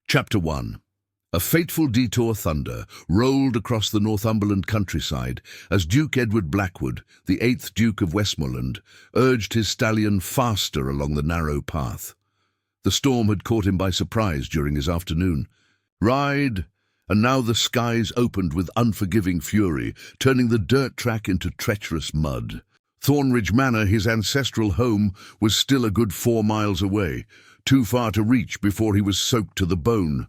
Chapter 1. A fateful detour thunder rolled across the Northumberland countryside as Duke Edward Blackwood, the 8th Duke of Westmoreland, urged his stallion faster along the narrow path. The storm had caught him by surprise during his afternoon ride, and now the skies opened with unforgiving fury, turning the dirt track into treacherous mud. Thornridge Manor, his ancestral home, was still a good 4 miles away, too far to reach before he was soaked to the bone.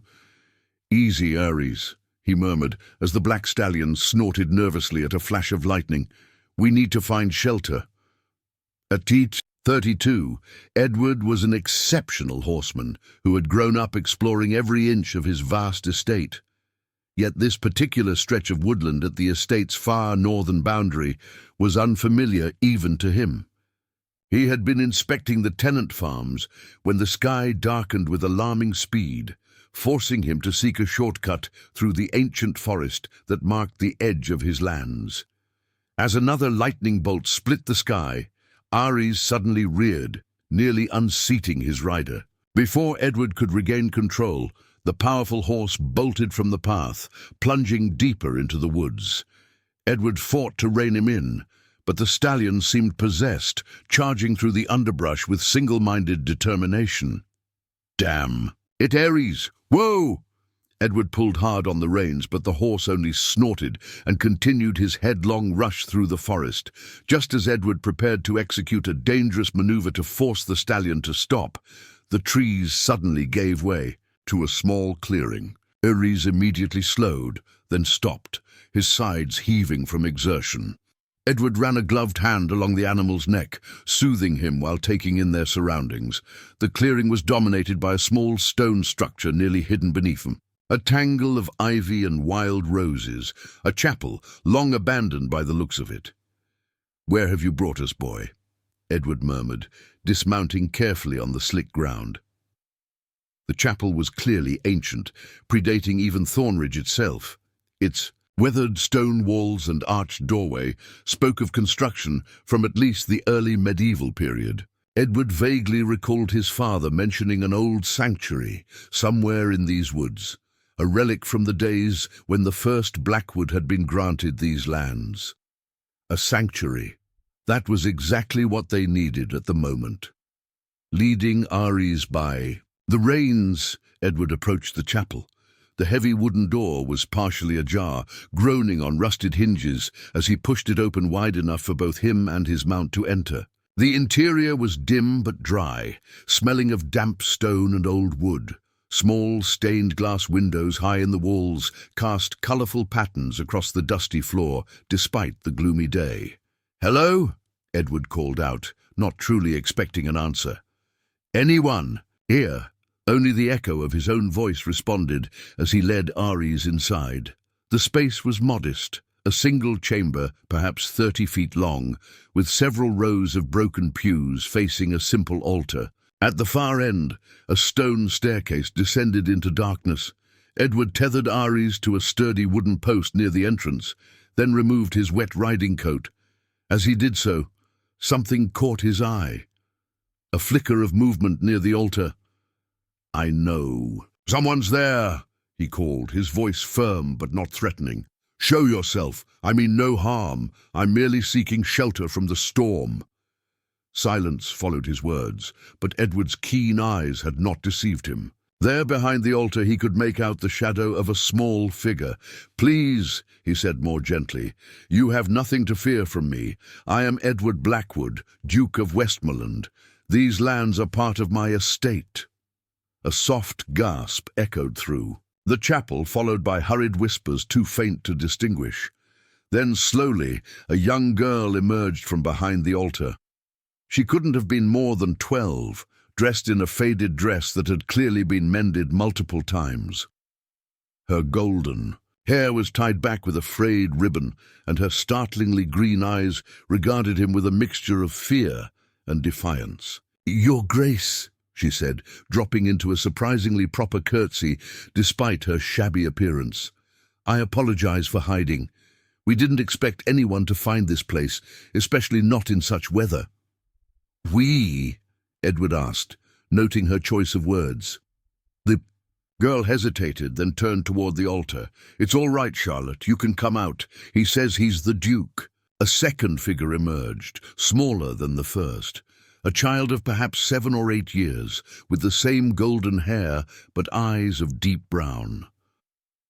"Easy, Aries," he murmured as the black stallion snorted nervously at a flash of lightning. "We need to find shelter." At age 32, Edward was an exceptional horseman who had grown up exploring every inch of his vast estate. Yet this particular stretch of woodland at the estate's far northern boundary was unfamiliar even to him. He had been inspecting the tenant farms when the sky darkened with alarming speed, forcing him to seek a shortcut through the ancient forest that marked the edge of his lands. As another lightning bolt split the sky, Aries suddenly reared, nearly unseating his rider. Before Edward could regain control, the powerful horse bolted from the path, plunging deeper into the woods. Edward fought to rein him in, but the stallion seemed possessed, charging through the underbrush with single-minded determination. "Damn it, Aries! Whoa!" Edward pulled hard on the reins, but the horse only snorted and continued his headlong rush through the forest. Just as Edward prepared to execute a dangerous maneuver to force the stallion to stop, the trees suddenly gave way to a small clearing. Aries immediately slowed, then stopped, his sides heaving from exertion. Edward ran a gloved hand along the animal's neck, soothing him while taking in their surroundings. The clearing was dominated by a small stone structure nearly hidden beneath them. A tangle of ivy and wild roses, a chapel long abandoned by the looks of it. "Where have you brought us, boy?" Edward murmured, dismounting carefully on the slick ground. The chapel was clearly ancient, predating even Thornridge itself. Its weathered stone walls and arched doorway spoke of construction from at least the early medieval period. Edward vaguely recalled his father mentioning an old sanctuary somewhere in these woods, a relic from the days when the first Blackwood had been granted these lands. A sanctuary. That was exactly what they needed at the moment. Leading Aries by the reins, Edward approached the chapel. The heavy wooden door was partially ajar, groaning on rusted hinges as he pushed it open wide enough for both him and his mount to enter. The interior was dim but dry, smelling of damp stone and old wood. Small stained glass windows high in the walls cast colourful patterns across the dusty floor, despite the gloomy day. "Hello?" Edward called out, not truly expecting an answer. "Anyone here?" Only the echo of his own voice responded as he led Aries inside. The space was modest, a single chamber, perhaps 30 feet long, with several rows of broken pews facing a simple altar. At the far end, a stone staircase descended into darkness. Edward tethered Aries to a sturdy wooden post near the entrance, then removed his wet riding coat. As he did so, something caught his eye. A flicker of movement near the altar. "I know. Someone's there," he called, his voice firm but not threatening. "Show yourself. I mean no harm. I'm merely seeking shelter from the storm." Silence followed his words, but Edward's keen eyes had not deceived him. There behind the altar he could make out the shadow of a small figure. "Please," he said more gently, "you have nothing to fear from me. I am Edward Blackwood, Duke of Westmoreland. These lands are part of my estate." A soft gasp echoed through the chapel, followed by hurried whispers too faint to distinguish. Then slowly, a young girl emerged from behind the altar. She couldn't have been more than 12, dressed in a faded dress that had clearly been mended multiple times. Her golden hair was tied back with a frayed ribbon, and her startlingly green eyes regarded him with a mixture of fear and defiance. "Your Grace," she said, dropping into a surprisingly proper curtsy despite her shabby appearance. "I apologize for hiding. We didn't expect anyone to find this place, especially not in such weather." "We?" Edward asked, noting her choice of words. Girl hesitated, then turned toward the altar. "It's all right, Charlotte. You can come out. He says he's the Duke." A second figure emerged, smaller than the first. A child of perhaps 7 or 8 years, with the same golden hair but eyes of deep brown.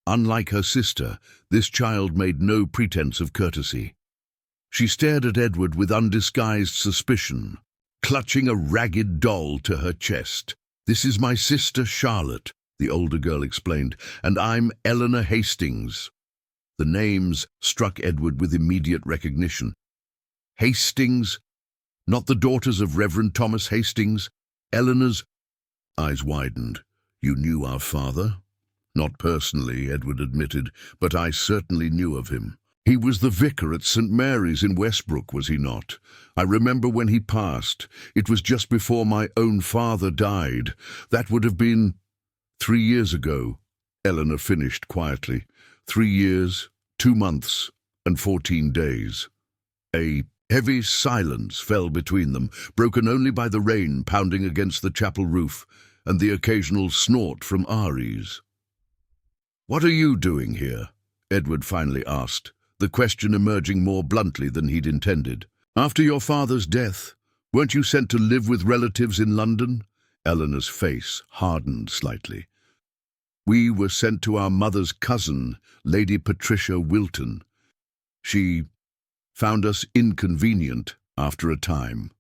Unlike her sister, this child made no pretense of courtesy. She stared at Edward with undisguised suspicion, clutching a ragged doll to her chest. "This is my sister Charlotte," the older girl explained, "and I'm Eleanor Hastings." The names struck Edward with immediate recognition. Hastings? Not the daughters of Reverend Thomas Hastings? Eleanor's eyes widened. "You knew our father?" "Not personally," Edward admitted, "but I certainly knew of him. He was the vicar at St. Mary's in Westbrook, was he not? I remember when he passed. It was just before my own father died. That would have been 3 years ago," Eleanor finished quietly. 3 years, 2 months, and 14 days. A heavy silence fell between them, broken only by the rain pounding against the chapel roof and the occasional snort from Aries. "What are you doing here?" Edward finally asked, the question emerging more bluntly than he'd intended. "After your father's death, weren't you sent to live with relatives in London?" Eleanor's face hardened slightly. "We were sent to our mother's cousin, Lady Patricia Wilton. She found us inconvenient after a time."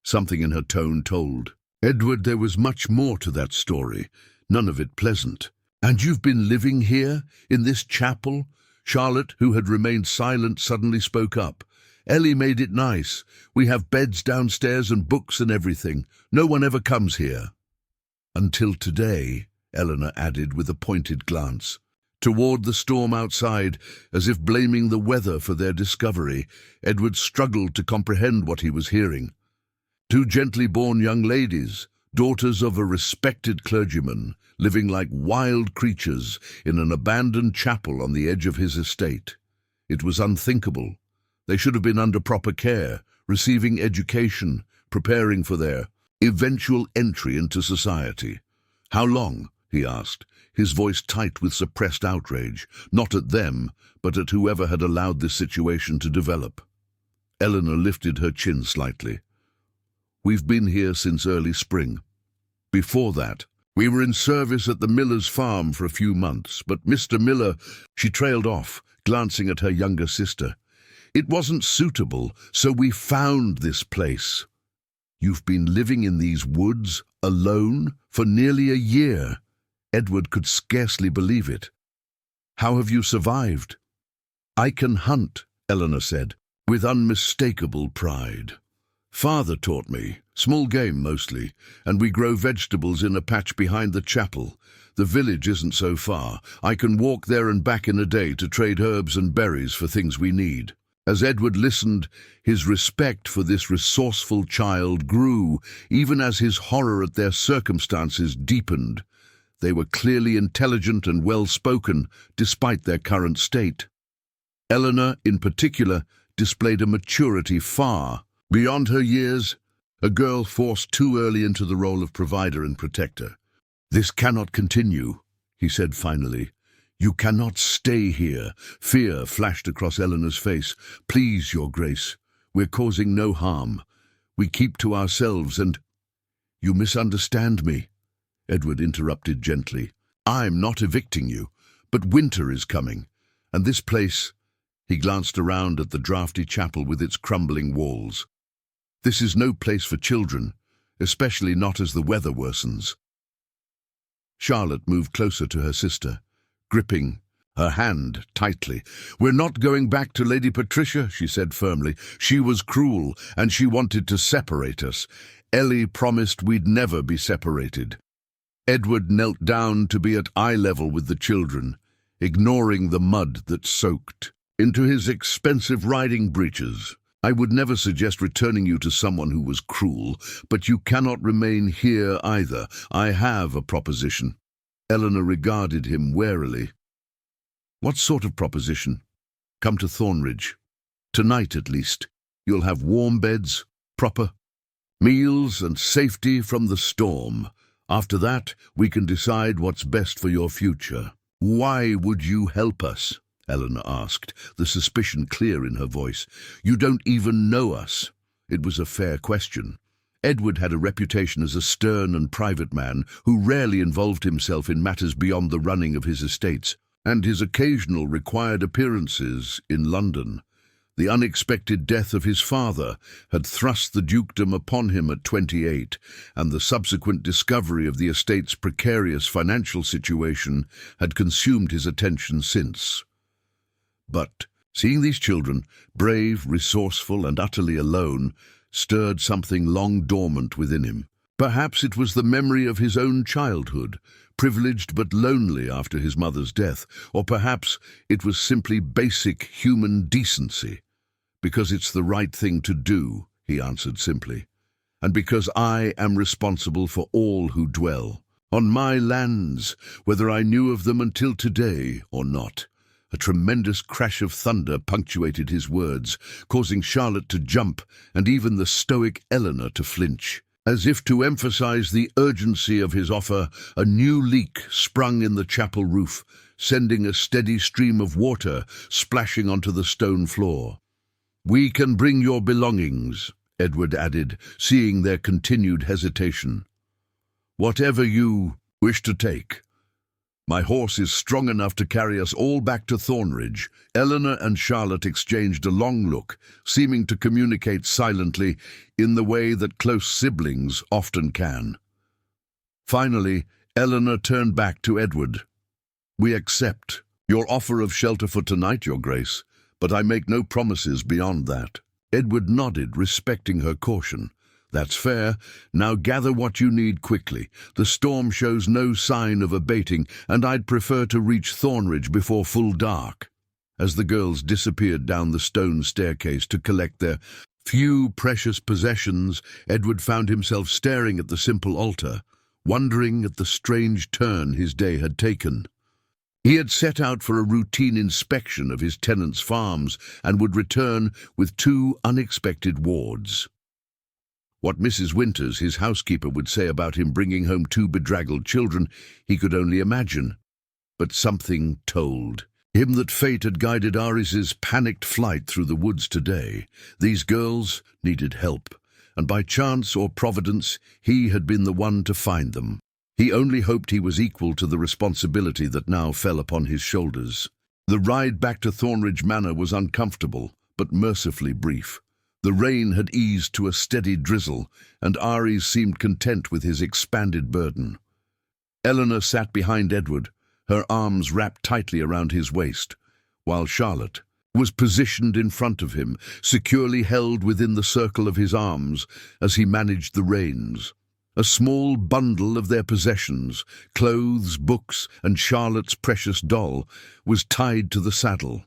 Something in her tone told Edward there was much more to that story, none of it pleasant. "And you've been living here, in this chapel?" Charlotte, who had remained silent, suddenly spoke up. "Ellie made it nice. We have beds downstairs and books and everything. No one ever comes here." "Until today," Eleanor added with a pointed glance. Toward the storm outside, as if blaming the weather for their discovery, Edward struggled to comprehend what he was hearing. 2 gently born young ladies, daughters of a respected clergyman, living like wild creatures in an abandoned chapel on the edge of his estate. It was unthinkable. They should have been under proper care, receiving education, preparing for their eventual entry into society. "How long?" he asked, his voice tight with suppressed outrage, not at them, but at whoever had allowed this situation to develop. Eleanor lifted her chin slightly. "We've been here since early spring. Before that, we were in service at the Miller's farm for a few months, but Mr. Miller—" She trailed off, glancing at her younger sister. "It wasn't suitable, so we found this place." "You've been living in these woods, alone, for nearly a year." Edward could scarcely believe it. "How have you survived?" "I can hunt," Eleanor said, with unmistakable pride. "Father taught me, small game mostly, and we grow vegetables in a patch behind the chapel. The village isn't so far. I can walk there and back in a day to trade herbs and berries for things we need." As Edward listened, his respect for this resourceful child grew, even as his horror at their circumstances deepened. They were clearly intelligent and well-spoken, despite their current state. Eleanor, in particular, displayed a maturity far beyond her years, a girl forced too early into the role of provider and protector. "This cannot continue," he said finally. "You cannot stay here." Fear flashed across Eleanor's face. "Please, Your Grace, we're causing no harm. We keep to ourselves and—" "You misunderstand me," Edward interrupted gently. "I'm not evicting you, but winter is coming, and this place—" He glanced around at the draughty chapel with its crumbling walls. "This is no place for children, especially not as the weather worsens." Charlotte moved closer to her sister, gripping her hand tightly. "We're not going back to Lady Patricia," she said firmly. "She was cruel, and she wanted to separate us. Ellie promised we'd never be separated." Edward knelt down to be at eye level with the children, ignoring the mud that soaked into his expensive riding breeches. "I would never suggest returning you to someone who was cruel, but you cannot remain here either. I have a proposition." Eleanor regarded him warily. "What sort of proposition?" "Come to Thornridge. Tonight, at least. You'll have warm beds, proper meals, and safety from the storm. After that, we can decide what's best for your future." "Why would you help us?" Eleanor asked, the suspicion clear in her voice. "You don't even know us." It was a fair question. Edward had a reputation as a stern and private man who rarely involved himself in matters beyond the running of his estates, and his occasional required appearances in London. The unexpected death of his father had thrust the dukedom upon him at 28, and the subsequent discovery of the estate's precarious financial situation had consumed his attention since. But seeing these children, brave, resourceful, and utterly alone, stirred something long dormant within him. Perhaps it was the memory of his own childhood, privileged but lonely after his mother's death, or perhaps it was simply basic human decency. "Because it's the right thing to do," he answered simply, "and because I am responsible for all who dwell on my lands, whether I knew of them until today or not." A tremendous crash of thunder punctuated his words, causing Charlotte to jump and even the stoic Eleanor to flinch. As if to emphasize the urgency of his offer, a new leak sprung in the chapel roof, sending a steady stream of water splashing onto the stone floor. "We can bring your belongings," Edward added, seeing their continued hesitation. "Whatever you wish to take. My horse is strong enough to carry us all back to Thornridge." Eleanor and Charlotte exchanged a long look, seeming to communicate silently in the way that close siblings often can. Finally, Eleanor turned back to Edward. "We accept your offer of shelter for tonight, Your Grace, but I make no promises beyond that." Edward nodded, respecting her caution. "That's fair. Now gather what you need quickly. The storm shows no sign of abating, and I'd prefer to reach Thornridge before full dark." As the girls disappeared down the stone staircase to collect their few precious possessions, Edward found himself staring at the simple altar, wondering at the strange turn his day had taken. He had set out for a routine inspection of his tenants' farms and would return with 2 unexpected wards. What Mrs. Winters, his housekeeper, would say about him bringing home 2 bedraggled children, he could only imagine. But something told him that fate had guided Aris's panicked flight through the woods today. These girls needed help, and by chance or providence, he had been the one to find them. He only hoped he was equal to the responsibility that now fell upon his shoulders. The ride back to Thornridge Manor was uncomfortable, but mercifully brief. The rain had eased to a steady drizzle, and Ares seemed content with his expanded burden. Eleanor sat behind Edward, her arms wrapped tightly around his waist, while Charlotte was positioned in front of him, securely held within the circle of his arms as he managed the reins. A small bundle of their possessions, clothes, books, and Charlotte's precious doll, was tied to the saddle.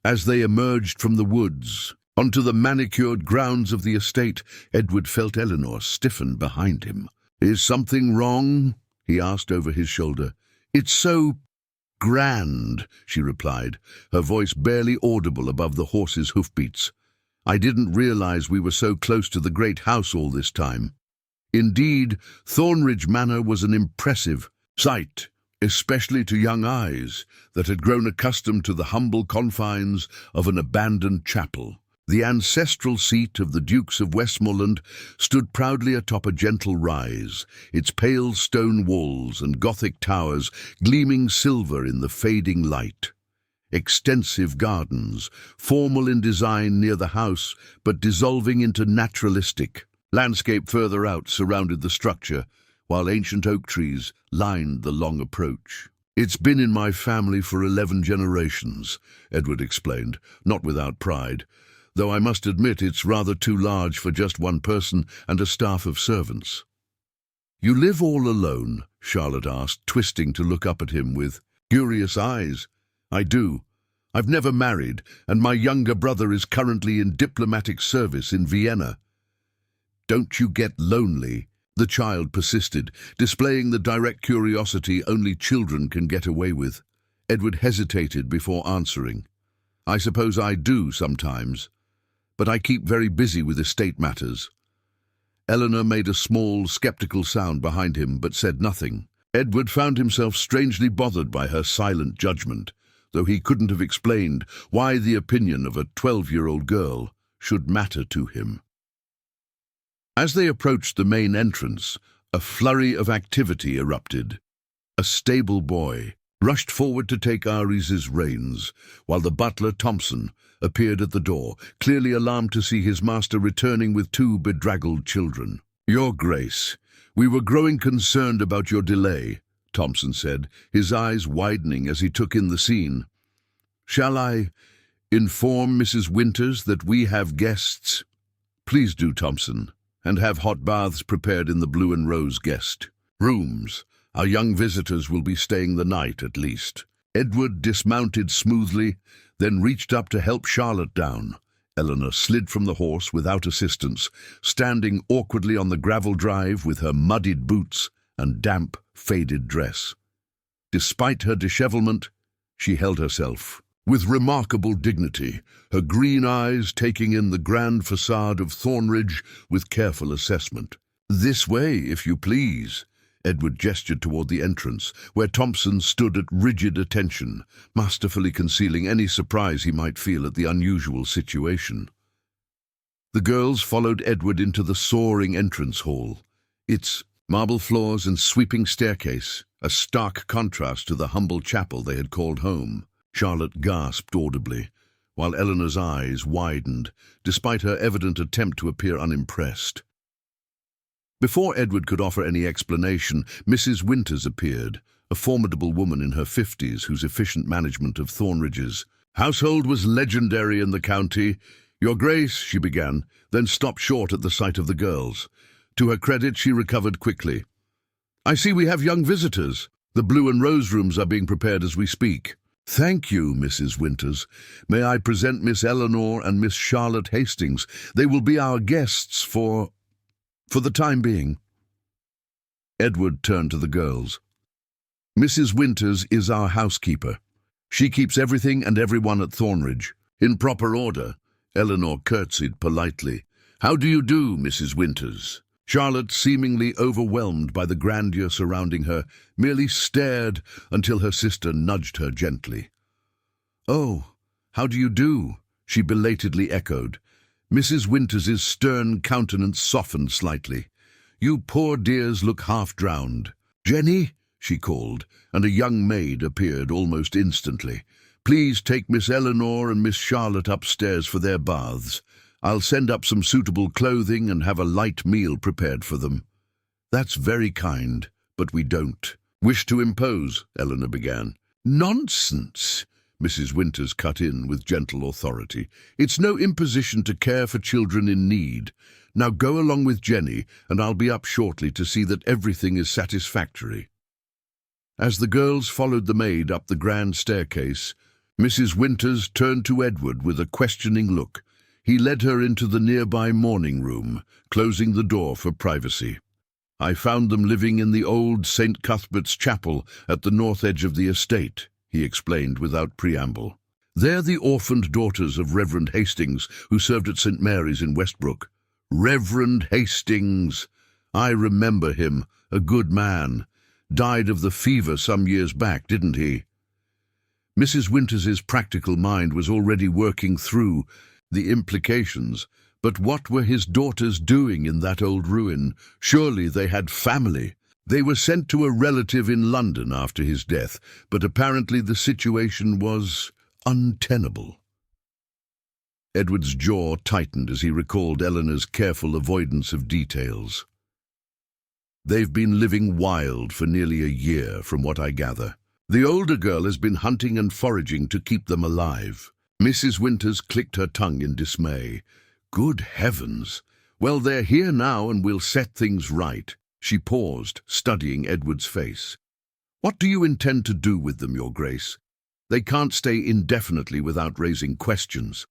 As they emerged from the woods onto the manicured grounds of the estate, Edward felt Eleanor stiffen behind him. "Is something wrong?" he asked over his shoulder. "It's so grand," she replied, her voice barely audible above the horse's hoofbeats. "I didn't realize we were so close to the great house all this time." Indeed, Thornridge Manor was an impressive sight, especially to young eyes that had grown accustomed to the humble confines of an abandoned chapel. The ancestral seat of the Dukes of Westmoreland stood proudly atop a gentle rise, its pale stone walls and Gothic towers gleaming silver in the fading light. Extensive gardens, formal in design near the house, but dissolving into naturalistic landscape further out, surrounded the structure, while ancient oak trees lined the long approach. "It's been in my family for 11 generations, Edward explained, not without pride, though I must admit it's rather too large for just one person and a staff of servants." "You live all alone?" Charlotte asked, twisting to look up at him with curious eyes. "I do. I've never married, and my younger brother is currently in diplomatic service in Vienna." "Don't you get lonely?" the child persisted, displaying the direct curiosity only children can get away with. Edward hesitated before answering. "I suppose I do sometimes, but I keep very busy with estate matters." Eleanor made a small, skeptical sound behind him, but said nothing. Edward found himself strangely bothered by her silent judgment, though he couldn't have explained why the opinion of a 12-year-old girl should matter to him. As they approached the main entrance, a flurry of activity erupted. A stable boy rushed forward to take Aries' reins, while the butler, Thompson, appeared at the door, clearly alarmed to see his master returning with two bedraggled children. "Your Grace, we were growing concerned about your delay," Thompson said, his eyes widening as he took in the scene. "Shall I inform Mrs. Winters that we have guests?" "Please do, Thompson, and have hot baths prepared in the blue and rose guest rooms. Our young visitors will be staying the night at least." Edward dismounted smoothly, then reached up to help Charlotte down. Eleanor slid from the horse without assistance, standing awkwardly on the gravel drive with her muddied boots and damp, faded dress. Despite her dishevelment, she held herself with remarkable dignity, her green eyes taking in the grand facade of Thornridge with careful assessment. "This way, if you please." Edward gestured toward the entrance, where Thompson stood at rigid attention, masterfully concealing any surprise he might feel at the unusual situation. The girls followed Edward into the soaring entrance hall. Its marble floors and sweeping staircase, a stark contrast to the humble chapel they had called home. Charlotte gasped audibly, while Eleanor's eyes widened, despite her evident attempt to appear unimpressed. Before Edward could offer any explanation, Mrs. Winters appeared, a formidable woman in her 50s whose efficient management of Thornridge's household was legendary in the county. "Your Grace," she began, then stopped short at the sight of the girls. To her credit, she recovered quickly. "I see we have young visitors. The blue and rose rooms are being prepared as we speak." "Thank you, Mrs. Winters. May I present Miss Eleanor and Miss Charlotte Hastings? They will be our guests for the time being." Edward turned to the girls. "Mrs. Winters is our housekeeper. She keeps everything and everyone at Thornridge in proper order." Eleanor curtsied politely. "How do you do, Mrs. Winters?" Charlotte, seemingly overwhelmed by the grandeur surrounding her, merely stared until her sister nudged her gently. "Oh, how do you do?" she belatedly echoed. Mrs. Winters's stern countenance softened slightly. "You poor dears look half-drowned." "Jenny," she called, and a young maid appeared almost instantly. "Please take Miss Eleanor and Miss Charlotte upstairs for their baths. I'll send up some suitable clothing and have a light meal prepared for them." "That's very kind, but we don't wish to impose," Eleanor began. "Nonsense!" Mrs. Winters cut in with gentle authority. "It's no imposition to care for children in need. Now go along with Jenny, and I'll be up shortly to see that everything is satisfactory." As the girls followed the maid up the grand staircase, Mrs. Winters turned to Edward with a questioning look. He led her into the nearby morning room, closing the door for privacy. "I found them living in the old St. Cuthbert's chapel at the north edge of the estate," he explained without preamble. "They're the orphaned daughters of Reverend Hastings, who served at St. Mary's in Westbrook." "Reverend Hastings! I remember him, a good man. Died of the fever some years back, didn't he?" Mrs. Winters's practical mind was already working through the implications. But what were his daughters doing in that old ruin? Surely they had family. They were sent to a relative in London after his death, but apparently the situation was untenable. Edward's jaw tightened as he recalled Eleanor's careful avoidance of details. "They've been living wild for nearly a year, from what I gather. The older girl has been hunting and foraging to keep them alive." Mrs. Winters clicked her tongue in dismay. "Good heavens! Well, they're here now and we'll set things right." She paused, studying Edward's face. "What do you intend to do with them, Your Grace? They can't stay indefinitely without raising questions."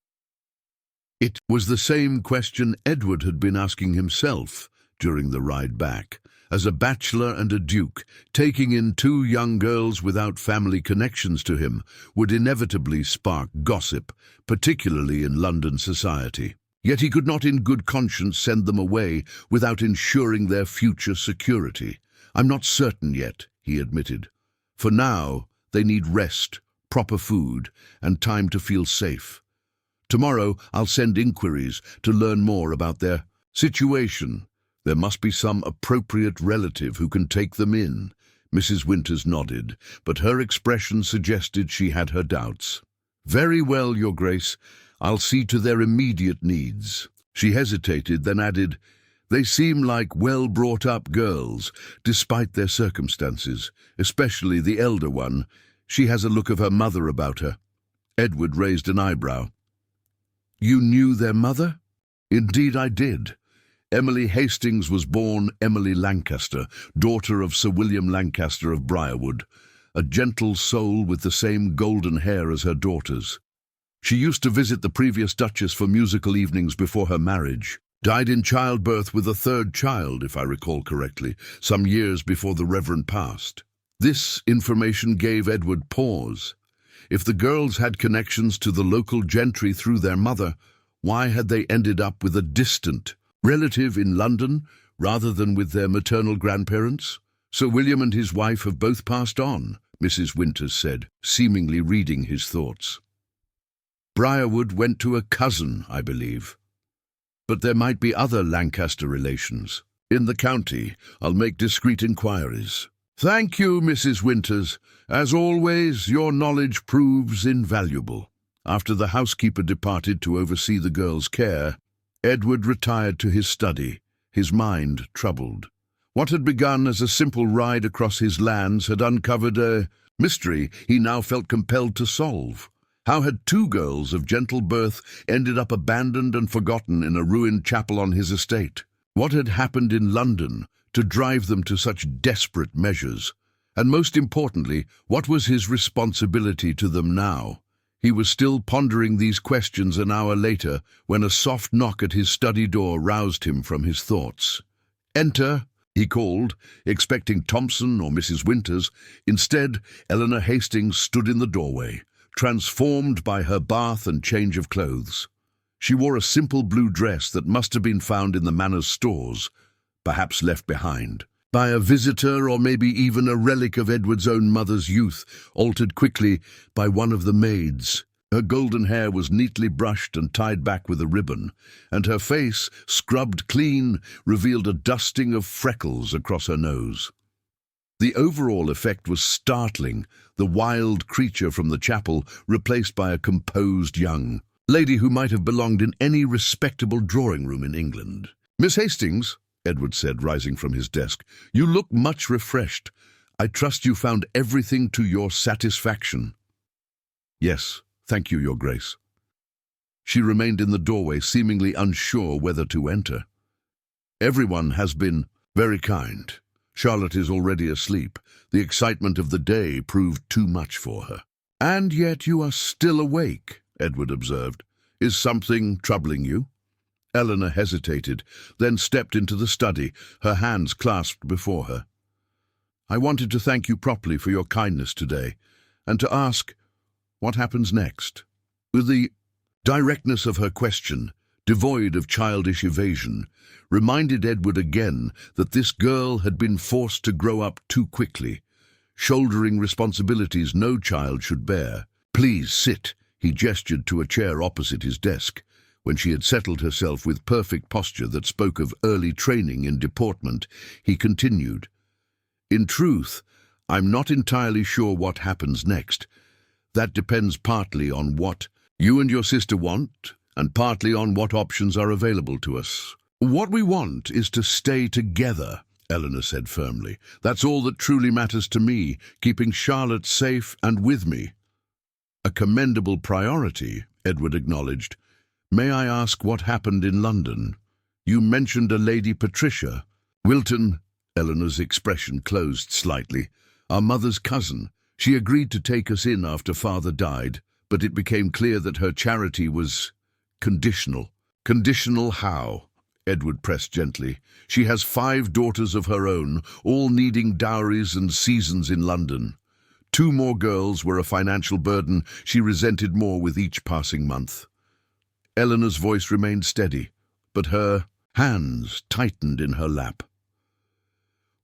It was the same question Edward had been asking himself during the ride back. As a bachelor and a duke, taking in two young girls without family connections to him would inevitably spark gossip, particularly in London society. Yet he could not in good conscience send them away without ensuring their future security. "I'm not certain yet," he admitted. "For now, they need rest, proper food, and time to feel safe. Tomorrow, I'll send inquiries to learn more about their situation. There must be some appropriate relative who can take them in." Mrs. Winters nodded, but her expression suggested she had her doubts. "Very well, Your Grace. I'll see to their immediate needs." She hesitated, then added, "They seem like well-brought-up girls, despite their circumstances, especially the elder one. She has a look of her mother about her." Edward raised an eyebrow. "You knew their mother?" "Indeed I did. Emily Hastings was born Emily Lancaster, daughter of Sir William Lancaster of Briarwood, a gentle soul with the same golden hair as her daughters. She used to visit the previous Duchess for musical evenings before her marriage. Died in childbirth with a third child, if I recall correctly, some years before the Reverend passed." This information gave Edward pause. If the girls had connections to the local gentry through their mother, why had they ended up with a distant relative in London rather than with their maternal grandparents? "Sir William and his wife have both passed on," Mrs. Winters said, seemingly reading his thoughts. "Briarwood went to a cousin, I believe. But there might be other Lancaster relations. In the county, I'll make discreet inquiries." "Thank you, Mrs. Winters. As always, your knowledge proves invaluable." After the housekeeper departed to oversee the girls' care, Edward retired to his study, his mind troubled. What had begun as a simple ride across his lands had uncovered a mystery he now felt compelled to solve. How had two girls of gentle birth ended up abandoned and forgotten in a ruined chapel on his estate? What had happened in London to drive them to such desperate measures? And most importantly, what was his responsibility to them now? He was still pondering these questions an hour later when a soft knock at his study door roused him from his thoughts. "Enter," he called, expecting Thompson or Mrs. Winters. Instead, Eleanor Hastings stood in the doorway, transformed by her bath and change of clothes. She wore a simple blue dress that must have been found in the manor's stores, perhaps left behind by a visitor or maybe even a relic of Edward's own mother's youth, altered quickly by one of the maids. Her golden hair was neatly brushed and tied back with a ribbon, and her face, scrubbed clean, revealed a dusting of freckles across her nose. The overall effect was startling, the wild creature from the chapel replaced by a composed young lady who might have belonged in any respectable drawing-room in England. "Miss Hastings," Edward said, rising from his desk, "you look much refreshed. I trust you found everything to your satisfaction." "Yes, thank you, Your Grace." She remained in the doorway, seemingly unsure whether to enter. "Everyone has been very kind. Charlotte is already asleep. The excitement of the day proved too much for her." "And yet you are still awake," Edward observed. "Is something troubling you?" Eleanor hesitated, then stepped into the study, her hands clasped before her. "I wanted to thank you properly for your kindness today, and to ask what happens next." With the directness of her question, devoid of childish evasion, reminded Edward again that this girl had been forced to grow up too quickly, shouldering responsibilities no child should bear. "Please sit," he gestured to a chair opposite his desk. When she had settled herself with perfect posture that spoke of early training in deportment, he continued, "In truth, I'm not entirely sure what happens next. That depends partly on what you and your sister want, and partly on what options are available to us." "What we want is to stay together," Eleanor said firmly. "That's all that truly matters to me, keeping Charlotte safe and with me." "A commendable priority," Edward acknowledged. "May I ask what happened in London? You mentioned a Lady Patricia." "Wilton," Eleanor's expression closed slightly, "our mother's cousin. She agreed to take us in after father died, but it became clear that her charity was conditional." "Conditional how?" Edward pressed gently. "She has 5 daughters of her own, all needing dowries and seasons in London. 2 more girls were a financial burden she resented more with each passing month." Eleanor's voice remained steady, but her hands tightened in her lap.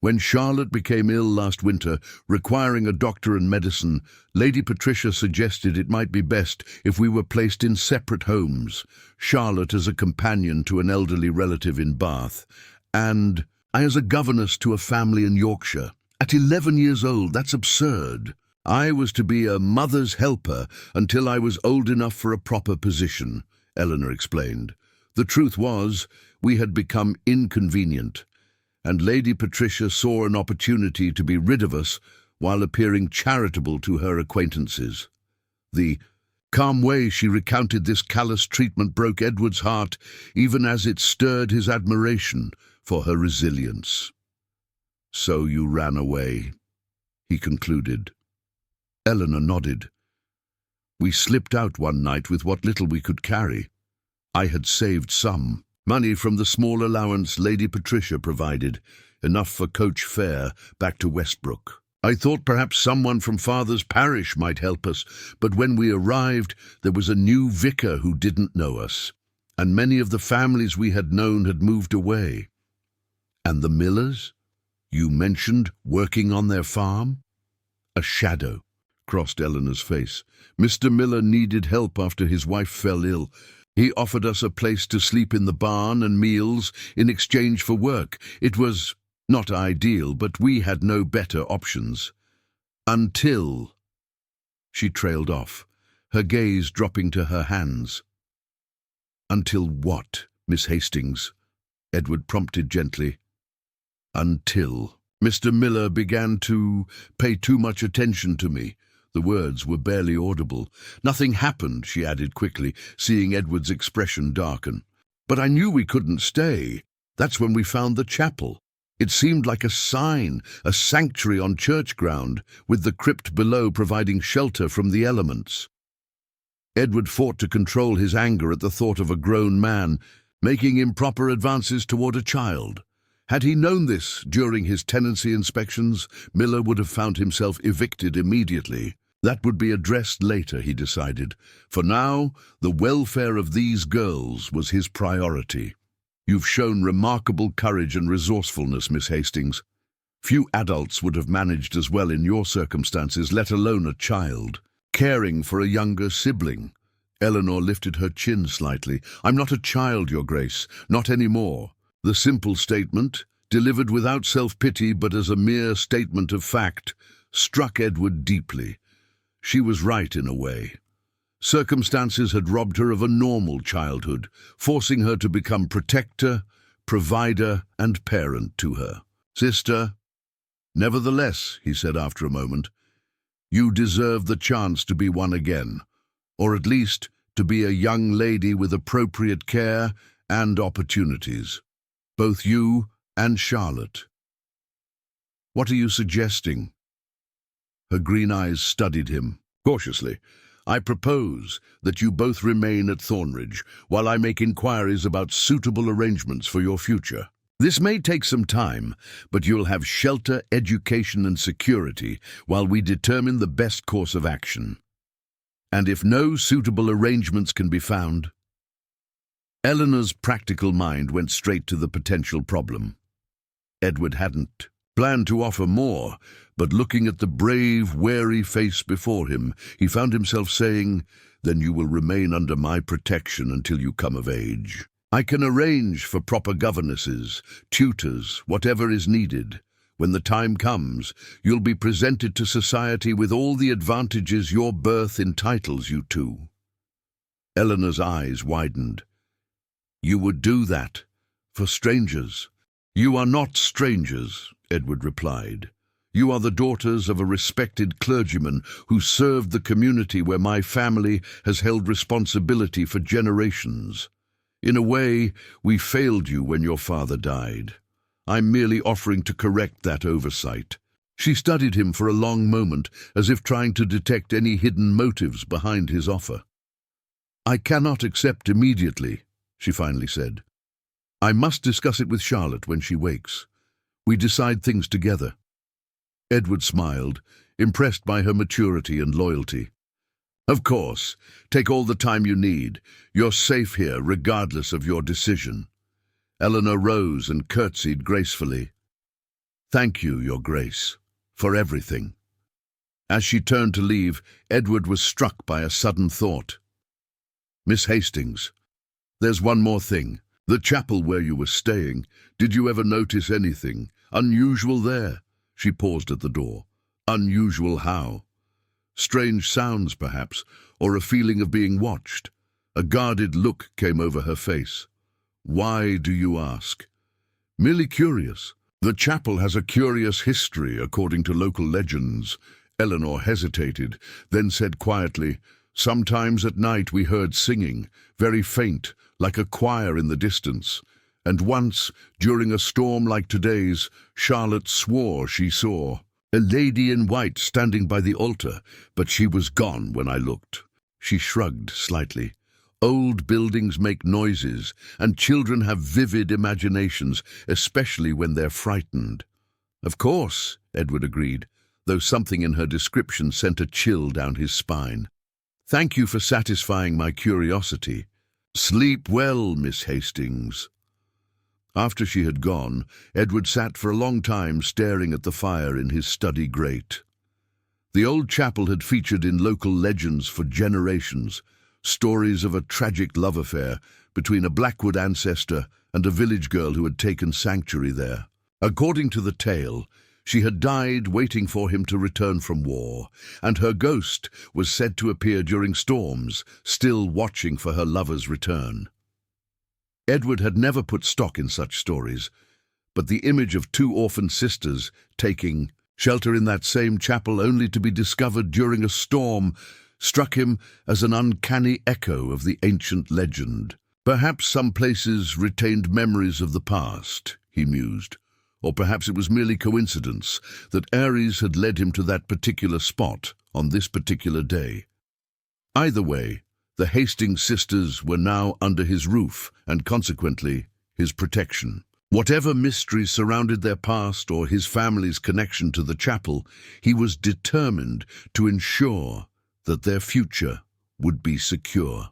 When Charlotte became ill last winter, requiring a doctor and medicine, Lady Patricia suggested it might be best if we were placed in separate homes, Charlotte as a companion to an elderly relative in Bath, and I as a governess to a family in Yorkshire. At 11 years old, that's absurd. I was to be a mother's helper until I was old enough for a proper position, Eleanor explained. The truth was, we had become inconvenient, and Lady Patricia saw an opportunity to be rid of us while appearing charitable to her acquaintances. The calm way she recounted this callous treatment broke Edward's heart, even as it stirred his admiration for her resilience. "So you ran away," he concluded. Eleanor nodded. "We slipped out one night with what little we could carry. I had saved some money from the small allowance Lady Patricia provided, enough for coach fare back to Westbrook. I thought perhaps someone from Father's parish might help us, but when we arrived, there was a new vicar who didn't know us, and many of the families we had known had moved away." "And the Millers? You mentioned working on their farm?" A shadow crossed Eleanor's face. "Mr. Miller needed help after his wife fell ill. He offered us a place to sleep in the barn and meals in exchange for work. It was not ideal, but we had no better options. Until—" She trailed off, her gaze dropping to her hands. "Until what, Miss Hastings?" Edward prompted gently. "Until Mr. Miller began to pay too much attention to me." The words were barely audible. "Nothing happened," she added quickly, seeing Edward's expression darken. "But I knew we couldn't stay. That's when we found the chapel. It seemed like a sign, a sanctuary on church ground, with the crypt below providing shelter from the elements." Edward fought to control his anger at the thought of a grown man making improper advances toward a child. Had he known this during his tenancy inspections, Miller would have found himself evicted immediately. That would be addressed later, he decided. For now, the welfare of these girls was his priority. "You've shown remarkable courage and resourcefulness, Miss Hastings. Few adults would have managed as well in your circumstances, let alone a child. Caring for a younger sibling." Eleanor lifted her chin slightly. "I'm not a child, Your Grace, not anymore." The simple statement, delivered without self-pity but as a mere statement of fact, struck Edward deeply. She was right in a way. Circumstances had robbed her of a normal childhood, forcing her to become protector, provider, and parent to her sister. "Nevertheless," he said after a moment, "you deserve the chance to be one again, or at least to be a young lady with appropriate care and opportunities. Both you and Charlotte." "What are you suggesting?" Her green eyes studied him. Cautiously, "I propose that you both remain at Thornridge while I make inquiries about suitable arrangements for your future. This may take some time, but you'll have shelter, education, and security while we determine the best course of action. And if no suitable arrangements can be found—" Eleanor's practical mind went straight to the potential problem. Edward hadn't planned to offer more, but looking at the brave, wary face before him, he found himself saying, "Then you will remain under my protection until you come of age. I can arrange for proper governesses, tutors, whatever is needed. When the time comes, you'll be presented to society with all the advantages your birth entitles you to." Eleanor's eyes widened. "You would do that for strangers?" "You are not strangers," Edward replied. "You are the daughters of a respected clergyman who served the community where my family has held responsibility for generations. In a way, we failed you when your father died. I'm merely offering to correct that oversight." She studied him for a long moment, as if trying to detect any hidden motives behind his offer. "I cannot accept immediately," she finally said. "I must discuss it with Charlotte when she wakes. We decide things together." Edward smiled, impressed by her maturity and loyalty. Of course, take all the time you need. You're safe here, regardless of your decision. Eleanor rose and curtsied gracefully. Thank you, Your Grace, for everything. As she turned to leave, Edward was struck by a sudden thought. Miss Hastings, there's one more thing. The chapel where you were staying, did you ever notice anything unusual there? She paused at the door. Unusual how? Strange sounds, perhaps, or a feeling of being watched. A guarded look came over her face. Why do you ask? Merely curious. The chapel has a curious history, according to local legends. Eleanor hesitated, then said quietly, Sometimes at night we heard singing, very faint, like a choir in the distance. And once, during a storm like today's, Charlotte swore she saw a lady in white standing by the altar, but she was gone when I looked. She shrugged slightly. Old buildings make noises, and children have vivid imaginations, especially when they're frightened. Of course, Edward agreed, though something in her description sent a chill down his spine. Thank you for satisfying my curiosity. Sleep well, Miss Hastings. After she had gone, Edward sat for a long time staring at the fire in his study grate. The old chapel had featured in local legends for generations, stories of a tragic love affair between a Blackwood ancestor and a village girl who had taken sanctuary there. According to the tale, she had died waiting for him to return from war, and her ghost was said to appear during storms, still watching for her lover's return. Edward had never put stock in such stories, but the image of two orphaned sisters taking shelter in that same chapel only to be discovered during a storm struck him as an uncanny echo of the ancient legend. Perhaps some places retained memories of the past, he mused, or perhaps it was merely coincidence that Ares had led him to that particular spot on this particular day. Either way, the Hastings sisters were now under his roof and consequently his protection. Whatever mysteries surrounded their past or his family's connection to the chapel, he was determined to ensure that their future would be secure.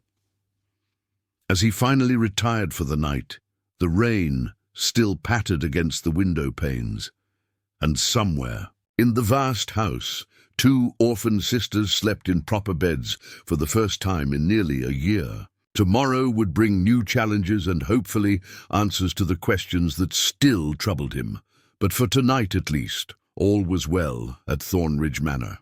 As he finally retired for the night, the rain still pattered against the window panes, and somewhere in the vast house, two orphan sisters slept in proper beds for the first time in nearly a year. Tomorrow would bring new challenges and hopefully answers to the questions that still troubled him. But for tonight at least, all was well at Thornridge Manor.